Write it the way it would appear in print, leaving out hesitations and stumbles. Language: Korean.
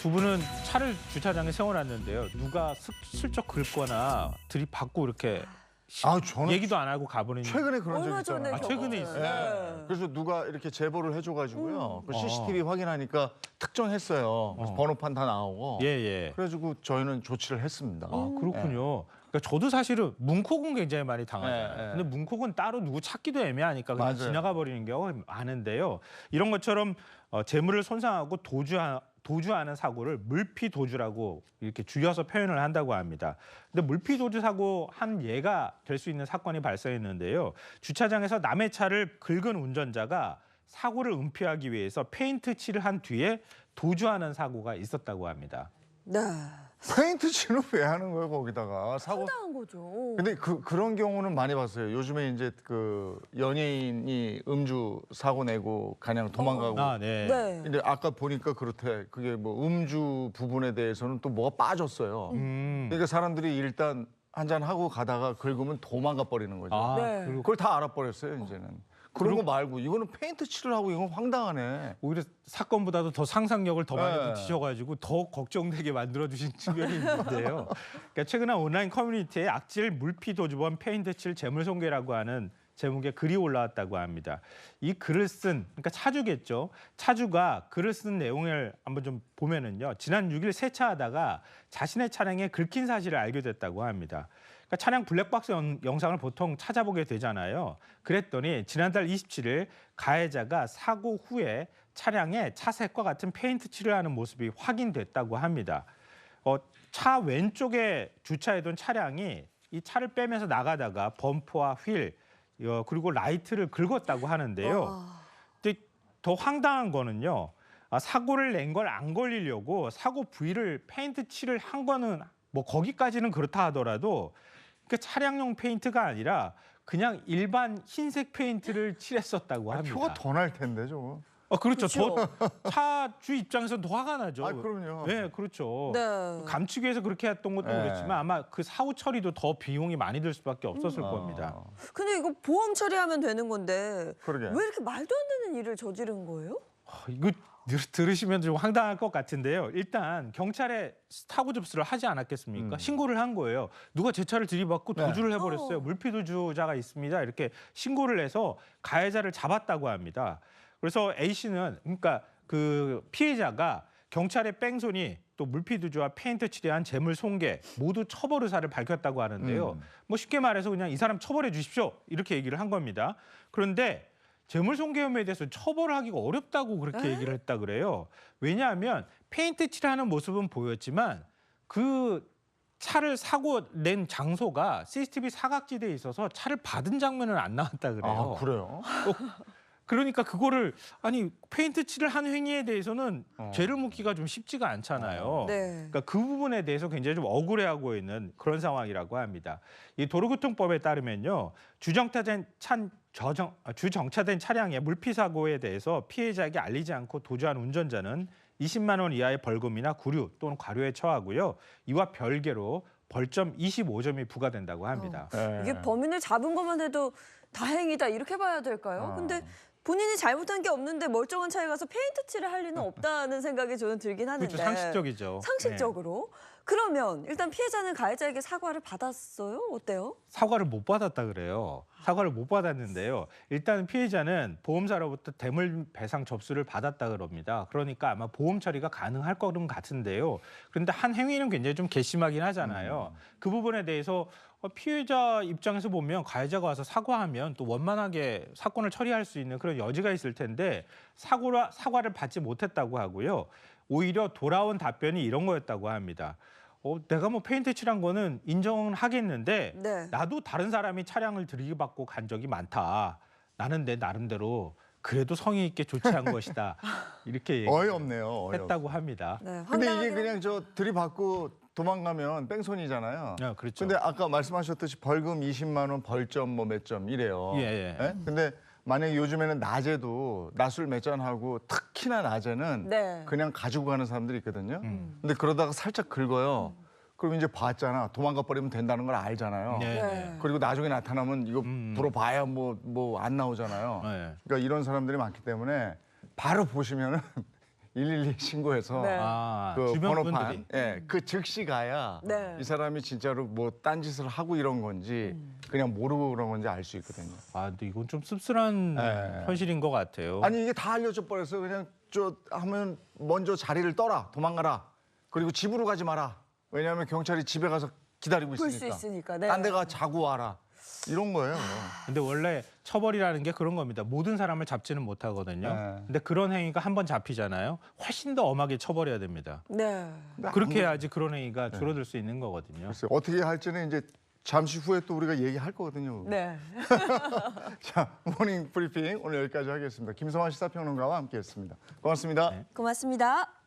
두 분은 차를 주차장에 세워놨는데요. 누가 슬쩍 긁거나 들이받고 이렇게 저는 얘기도 안 하고 가버리는. 최근에 그런 적 얼마 전에 있잖아요. 최근에 겪었잖아요. 있어요. 네. 그래서 누가 이렇게 제보를 해줘가지고요. 그 어. CCTV 확인하니까 특정했어요. 그래서 번호판 다 나오고. 예. 그래가지고 저희는 조치를 했습니다. 아, 그렇군요. 그러니까 저도 사실은 문콕은 굉장히 많이 당하잖아요. 네. 근데 문콕은 따로 누구 찾기도 애매하니까 그냥 맞아요. 지나가 버리는 경우가 많은데요. 이런 것처럼 재물을 손상하고 도주하는 사고를 물피도주라고 이렇게 줄여서 표현을 한다고 합니다. 근데 물피도주 사고 한 예가 될 수 있는 사건이 발생했는데요. 주차장에서 남의 차를 긁은 운전자가 사고를 은폐하기 위해서 페인트 칠을 한 뒤에 도주하는 사고가 있었다고 합니다. 네. 페인트 칠은 왜 하는 거예요 거기다가 사고? 황당한 거죠. 근데 그런 경우는 많이 봤어요. 요즘에 이제 그 연예인이 음주 사고 내고 그냥 도망가고. 아, 네. 네. 근데 아까 보니까 그렇대. 그게 뭐 음주 부분에 대해서는 또 뭐가 빠졌어요. 그러니까 사람들이 일단 한잔 하고 가다가 긁으면 도망가 버리는 거죠. 아, 네. 그리고 그걸 다 알아버렸어요 이제는. 그런 거 말고 이거는 페인트 칠을 하고 이건 황당하네. 오히려 사건보다도 더 상상력을 더 많이 네. 붙이셔가지고 더 걱정되게 만들어주신 측면이 있는데요. 그러니까 최근에 온라인 커뮤니티에 악질 물피도주범 페인트칠 재물손괴라고 하는 제목의 글이 올라왔다고 합니다. 이 글을 쓴, 그러니까 차주겠죠. 차주가 글을 쓴 내용을 한번 좀 보면은요. 지난 6일 세차하다가 자신의 차량에 긁힌 사실을 알게 됐다고 합니다. 그러니까 차량 블랙박스 영상을 보통 찾아보게 되잖아요. 그랬더니 지난달 27일 가해자가 사고 후에 차량에 차색과 같은 페인트 칠을 하는 모습이 확인됐다고 합니다. 차 왼쪽에 주차해둔 차량이 이 차를 빼면서 나가다가 범퍼와 휠 그리고 라이트를 긁었다고 하는데요. 와. 근데 더 황당한 거는요. 사고를 낸 걸 안 걸리려고 사고 부위를 페인트 칠을 한 거는 뭐 거기까지는 그렇다 하더라도 그 차량용 페인트가 아니라 그냥 일반 흰색 페인트를 칠했었다고 합니다. 표가 더 날 텐데 저거. 그렇죠. 그렇죠. 차주 입장에서는 더 화가 나죠. 그럼요. 네, 그렇죠. 네. 감추기 위해서 그렇게 했던 것도 네. 그렇지만 아마 그 사후 처리도 더 비용이 많이 들 수밖에 없었을 겁니다. 근데 이거 보험 처리하면 되는 건데 그러게. 왜 이렇게 말도 안 되는 일을 저지른 거예요? 이거 들으시면 좀 황당할 것 같은데요. 일단 경찰에 사고 접수를 하지 않았겠습니까? 신고를 한 거예요. 누가 제 차를 들이받고 네. 도주를 해버렸어요. 어. 물피도주자가 있습니다. 이렇게 신고를 해서 가해자를 잡았다고 합니다. 그래서 A 씨는 그러니까 그 피해자가 경찰의 뺑소니 또 물피도주와 페인트 칠한 재물 손괴 모두 처벌 의사를 밝혔다고 하는데요. 뭐 쉽게 말해서 그냥 이 사람 처벌해 주십시오 이렇게 얘기를 한 겁니다. 그런데 재물 손괴 혐의에 대해서 처벌하기가 어렵다고 그렇게 얘기를 했다 그래요. 왜냐하면 페인트 칠하는 모습은 보였지만 그 차를 사고 낸 장소가 CCTV 사각지대에 있어서 차를 받은 장면은 안 나왔다 그래요. 그래요? 그러니까 그거를 아니 페인트 칠을 한 행위에 대해서는 죄를 묻기가 좀 쉽지가 않잖아요. 네. 그러니까 그 부분에 대해서 굉장히 좀 억울해하고 있는 그런 상황이라고 합니다. 이 도로교통법에 따르면요, 주정차된 차량의 물피 사고에 대해서 피해자에게 알리지 않고 도주한 운전자는 20만 원 이하의 벌금이나 구류 또는 과료에 처하고요. 이와 별개로 벌점 25점이 부과된다고 합니다. 이게 범인을 잡은 것만 해도 다행이다 이렇게 봐야 될까요? 근데 본인이 잘못한 게 없는데 멀쩡한 차에 가서 페인트 칠을 할 리는 없다는 생각이 저는 들긴 하는데. 그렇죠, 상식적이죠. 상식적으로. 그러면 일단 피해자는 가해자에게 사과를 받았어요? 어때요? 사과를 못 받았다 그래요. 사과를 못 받았는데요. 일단 피해자는 보험사로부터 대물 배상 접수를 받았다 그럽니다. 그러니까 아마 보험 처리가 가능할 거는 같은데요. 그런데 한 행위는 굉장히 좀 괘씸하긴 하잖아요. 그 부분에 대해서 피해자 입장에서 보면 가해자가 와서 사과하면 또 원만하게 사건을 처리할 수 있는 그런 여지가 있을 텐데 사과를 받지 못했다고 하고요. 오히려 돌아온 답변이 이런 거였다고 합니다. 내가 뭐 페인트 칠한 거는 인정은 하겠는데 네. 나도 다른 사람이 차량을 들이받고 간 적이 많다. 나는 내 나름대로 그래도 성의 있게 조치한 것이다. 이렇게 어이없네요. 했다고 합니다. 네, 근데 이게 황당하게- 그냥 저 들이받고 도망가면 뺑소니잖아요. 그렇죠. 근데 아까 말씀하셨듯이 벌금 20만 원, 벌점 뭐 몇 점 이래요. 예. 근데 만약에 요즘에는 낮에도 낮술 몇 잔 하고 특히나 낮에는 네. 그냥 가지고 가는 사람들이 있거든요. 근데 그러다가 살짝 긁어요. 그럼 이제 봤잖아. 도망가 버리면 된다는 걸 알잖아요. 네. 그리고 나중에 나타나면 이거 물어봐야 뭐 안 나오잖아요. 네. 그러니까 이런 사람들이 많기 때문에 바로 보시면은 112 신고해서 네. 그 주변 번호판, 분들이. 그 즉시 가야 네. 이 사람이 진짜로 뭐 딴짓을 하고 이런 건지 그냥 모르고 그런 건지 알 수 있거든요. 근데 이건 좀 씁쓸한 네. 현실인 것 같아요. 아니 이게 다 알려져 버려서 그냥 하면 먼저 자리를 떠라, 도망가라. 그리고 집으로 가지 마라. 왜냐하면 경찰이 집에 가서 기다리고 볼 수 있으니까. 있으니까. 네. 딴 데 가 자고 와라. 이런 거예요. 근데 원래 처벌이라는 게 그런 겁니다. 모든 사람을 잡지는 못하거든요. 네. 근데 그런 행위가 한 번 잡히잖아요. 훨씬 더 엄하게 처벌해야 됩니다. 네. 그렇게 해야지 그런 행위가 줄어들 수 있는 거거든요. 글쎄요. 어떻게 할지는 이제 잠시 후에 또 우리가 얘기할 거거든요. 네. 자, 모닝 브리핑 오늘 여기까지 하겠습니다. 김성환 시사평론가와 함께했습니다. 고맙습니다. 네. 고맙습니다.